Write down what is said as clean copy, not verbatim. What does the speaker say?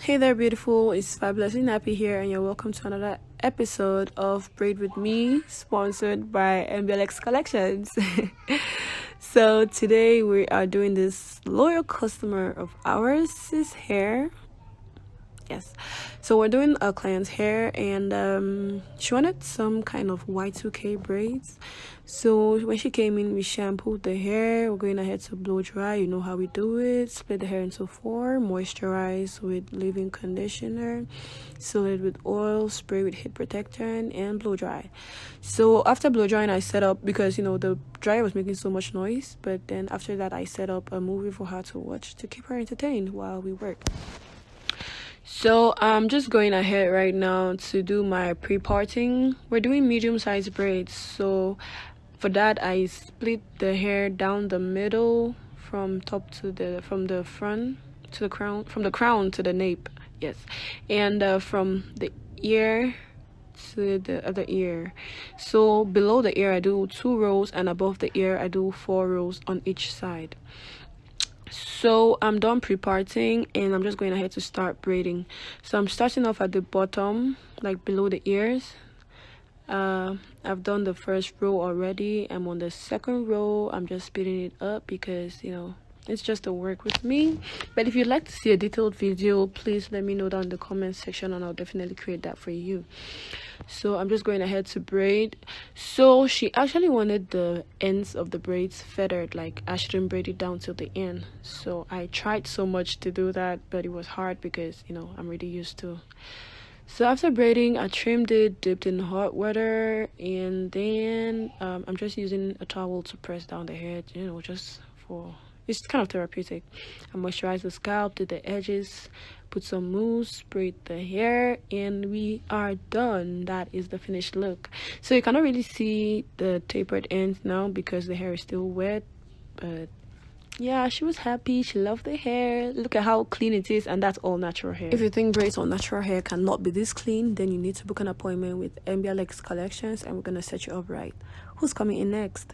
Hey there, beautiful. It's Fabulous and Happy here, and you're welcome to another episode of Braid with Me, sponsored by NBLX Collections. So today we are doing this loyal customer of ours' hair. Yes, so we're doing a client's hair, and she wanted some kind of Y2K braids. So when she came in, we shampooed the hair. We're going ahead to blow dry. You know how we do it. Split the hair into four, moisturize with leave-in conditioner, seal it with oil, spray with heat protectant, and blow dry. So after blow drying, I set up, because the dryer was making so much noise, but then after that I set up a movie for her to watch to keep her entertained while we work. So I'm just going ahead right now to do my pre-parting. We're doing medium-sized braids, so for that I split the hair down the middle from the front to the crown, from the crown to the nape. Yes, and from the ear to the other ear. So below the ear I do 2 rows, and above the ear I do 4 rows on each side. So I'm done pre-parting, and I'm just going ahead to start braiding. So I'm starting off at the bottom, like below the ears. I've done the first row already. I'm on the second row. I'm just speeding it up because it's just a work with me. But if you'd like to see a detailed video, please let me know down in the comment section, and I'll definitely create that for you. So I'm just going ahead to braid. So she actually wanted the ends of the braids feathered, like I shouldn't braid it down till the end. So I tried so much to do that, but it was hard because I'm really used to. So after braiding, I trimmed it, dipped in hot water, and then I'm just using a towel to press down the hair, just for, it's kind of therapeutic. I moisturize the scalp, did the edges, put some mousse, braid the hair, and we are done. That is the finished look. So you cannot really see the tapered ends now because the hair is still wet, but yeah, she was happy. She loved the hair. Look at how clean it is, and that's all natural hair. If you think braids on natural hair cannot be this clean, then you need to book an appointment with NBLX Collections, and we're gonna set you up right. Who's coming in next?